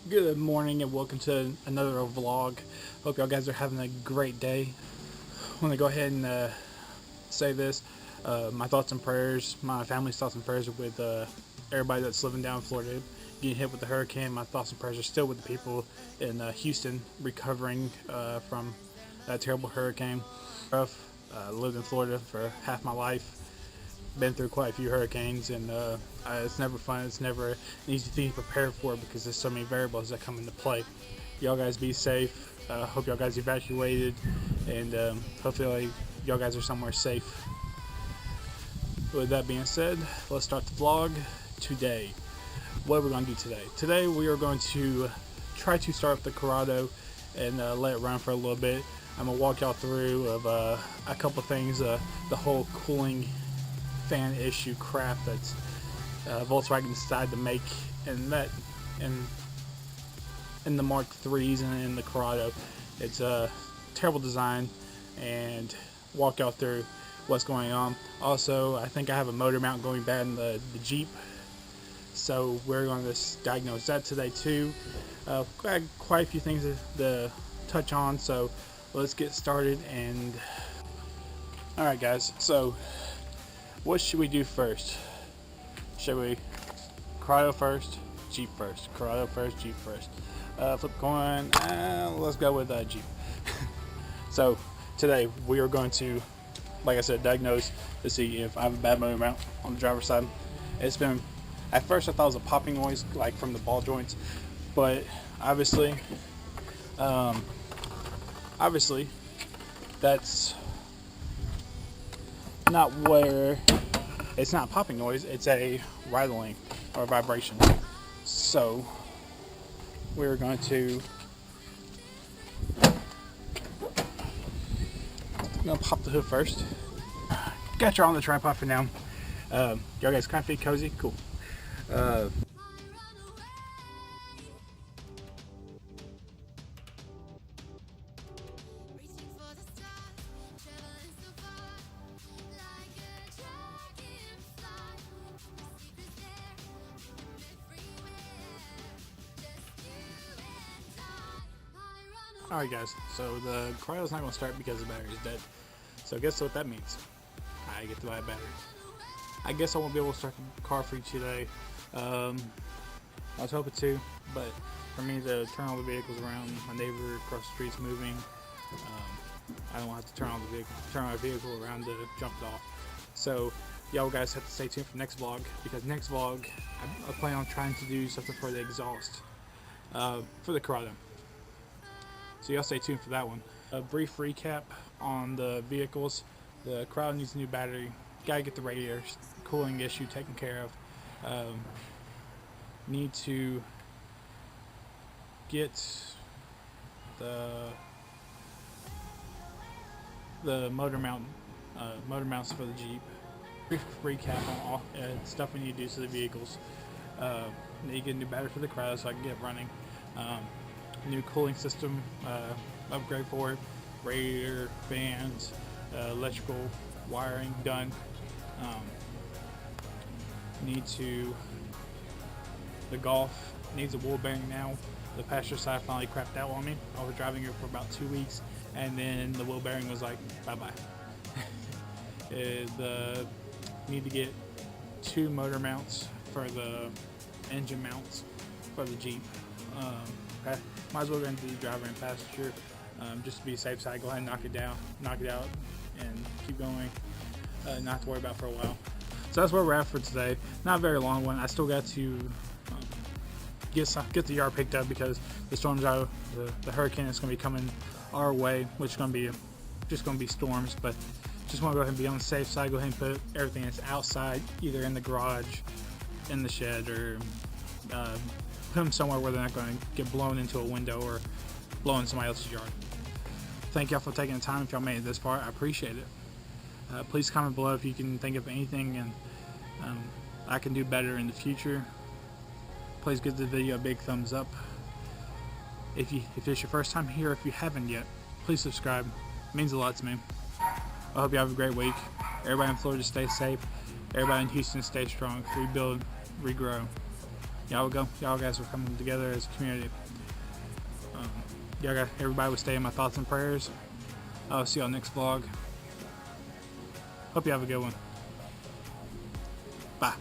Good morning and welcome to another vlog. Hope y'all guys are having a great day. I want to go ahead and say this. My thoughts and prayers, my family's thoughts and prayers are with everybody that's living down in Florida, getting hit with the hurricane. My thoughts and prayers are still with the people in Houston recovering from that terrible hurricane. Lived in Florida for half my life. Been through quite a few hurricanes, and it's never fun. It's never an easy thing to prepare for because there's so many variables that come into play. Y'all guys be safe. Hope y'all guys evacuated, and hopefully y'all guys are somewhere safe. With that being said, let's start the vlog today. What are we going to do today? Today we are going to try to start up the Corrado and let it run for a little bit. I'm going to walk y'all through of a couple things, the whole cooling fan issue crap that's Volkswagen decided to make in the Mark IIIs and in the Corrado. It's a terrible design, and walk y'all through what's going on. Also, I think I have a motor mount going bad in the Jeep, so we're going to diagnose that today too. I had quite a few things to touch on, so let's get started. And alright guys, so what should we do first? Should we Corrado first, Jeep first? Corrado first, Jeep first. Flip coin. Let's go with Jeep. So today we are going to, like I said, diagnose to see if I have a bad motor mount on the driver's side. It's been, at first I thought it was a popping noise like from the ball joints, but obviously that's not where, it's not popping noise, it's a rattling or vibration. So we're going to pop the hood first. Got you on the tripod for now. Y'all guys comfy, cozy, cool. Alright guys, so the Corrado's not going to start because the battery is dead. So guess what that means? I get to buy a battery. I guess I won't be able to start the car for you today. I was hoping to, but for me to turn all the vehicles around, my neighbor across the street's moving. I don't have to turn my vehicle around to jump it off. So y'all guys have to stay tuned for next vlog, because next vlog I plan on trying to do something for the exhaust for the Corrado. So y'all stay tuned for that one. A brief recap on the vehicles. The Corrado needs a new battery. Gotta get the radiator cooling issue taken care of. Need to get the motor mounts for the Jeep. Brief recap on all stuff we need to do to the vehicles. Need to get a new battery for the Corrado so I can get it running. New cooling system upgrade for it, radiator, fans, electrical wiring done. The Golf needs a wheel bearing now. The passenger side finally crapped out on me. I was driving it for about 2 weeks, and then the wheel bearing was like, bye-bye. Need to get 2 motor mounts for the engine mounts for the Jeep. Might as well go into the driver and passenger, just to be safe side. Go ahead and knock it out, and keep going. Not have to worry about for a while. So that's where we're at for today. Not a very long one. I still got to get the yard picked up because the storms out, the hurricane is going to be coming our way, which is going to be just going to be storms. But just want to go ahead and be on the safe side. Go ahead and put everything that's outside, either in the garage, in the shed, or put them somewhere where they're not going to get blown into a window or blown in somebody else's yard. Thank y'all for taking the time. If y'all made it this far, I appreciate it. Please comment below if you can think of anything and I can do better in the future. Please give the video a big thumbs up. If it's your first time here, if you haven't yet, please subscribe. It means a lot to me. I hope you have a great week. Everybody in Florida stay safe. Everybody in Houston stay strong. Rebuild, regrow. Y'all guys were coming together as a community. Everybody would stay in my thoughts and prayers. I'll see y'all next vlog. Hope you have a good one. Bye.